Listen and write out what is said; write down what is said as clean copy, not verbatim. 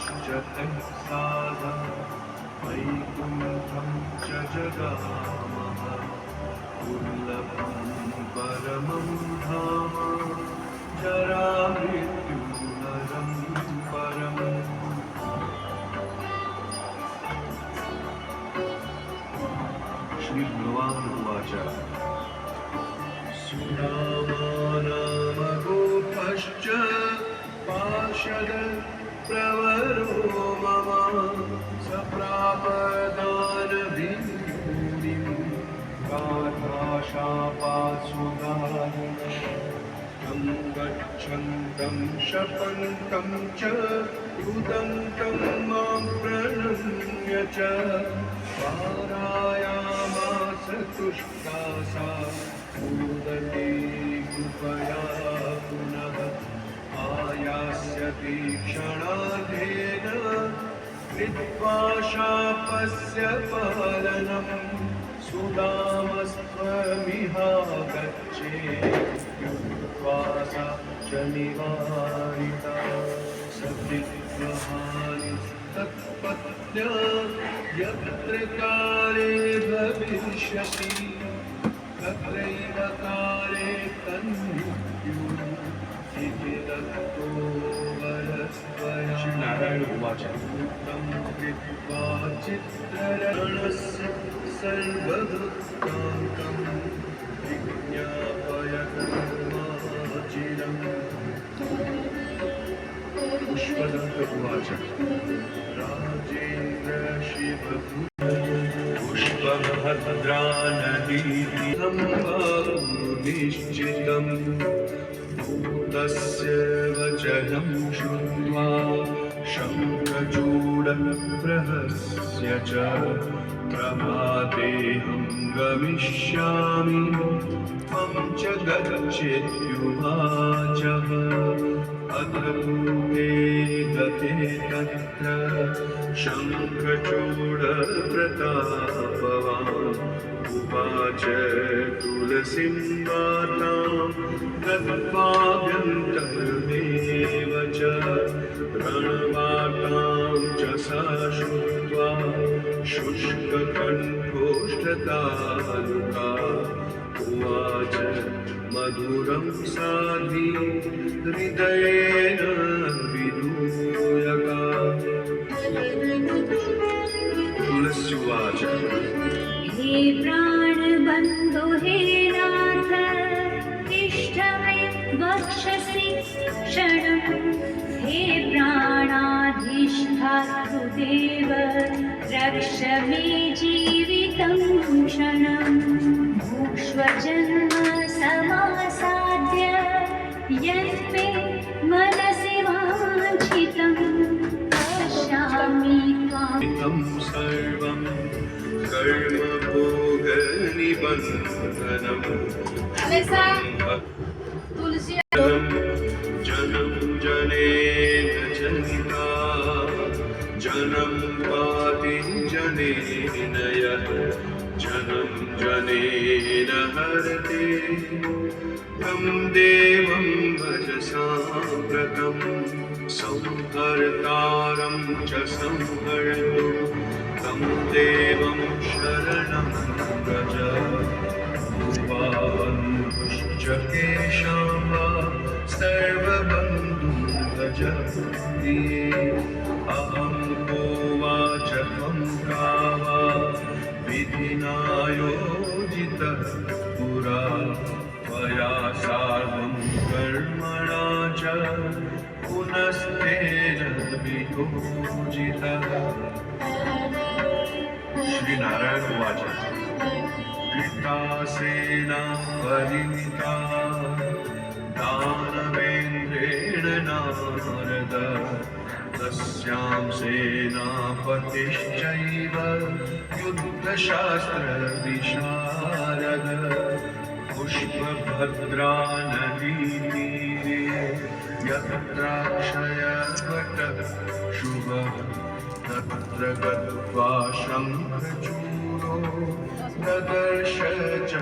साधं वैकुण्ठं च जगामः दुर्लभं परमं धाम जरामृत्युहरं परम्। श्री भगवान उवाच सुदामानामगोपश्च पार्षद प्रवरो मम सप्रापदानभिभूतिं गाथाशापासुदारुणं तं गच्छन्तं शपन्तं च उदन्तं मां प्रणम्य च पारायामास तुष्टा सा उदती कृपया पुनः आयास्यति क्षणार्धेन कृत्वा शापस्य पालनं सुदामस्त्वमिहागच्छेत्युक्त्वा सा च निवारिता सविग्रहानिस्तत्पत्न्या यत्र काले भविष्यति तत्रैव काले तन्मृत्युः इति दत्तो वरस्त्वया। श्री नारायण उवाच तं कृत्वा चित्ररणस्य सर्वभूतान्तं विज्ञापय कर्माचिरम्। पुष्पदन्त उवाच राजेन्द्र पुष्पभद्रानदीतीर्थं निश्चितं भूतस्य वचनं श्रुत्वा शङ्खचूडप्रहस्य च प्रभातेऽहं गमिष्यामि त्वं च गच्छेत्युवाचः। अथ भूते गते तत्र शङ्खचूडप्रतापवान् उवाच तुलसीं वातां गत्वाभ्यन्तरमेव च रणवातां च सा श्रुत्वा शुष्ककण्ठोष्ठतालुका उवाच मधुरं साधि हृदयेन विधूयका। तुलस्युवाच हे प्राणबन्धो हे नाथ तिष्ठ मे वक्षसि क्षणं हे प्राणाधिष्ठातृदेव रक्ष मे जीवितं क्षणं भुक्ष्वजन्म समासाद्य यन्मे मनसि वाञ्छितं पश्यामि त्वां सर्वं कर्मभोगनिबन्धनं जनं जनेन जनिता जनं पाति जनेन यः जनं जनेन हरते तं देवं भज साम्प्रतं संहर्तारं च संहर्तु तं देवं शरणं व्रज। भूपाबन्धुश्च केशां वा सर्वबन्धुं भज प्रिये अहं को वाच त्वं का वा विधिना योजितः पुरा त्वया सार्धं कर्मणा च पुनस्तेन विभूजितः। श्री नारायण उवाच कृतासेना परिमिता दानवेन्द्रेण नारद तस्यां सेनापतिश्चैव युद्धशास्त्रविशारद पुष्पभद्रा नदीतीरे यत्राक्षयवटः शुभः तत्र गत्वा शङ्खचूडो ददर्श च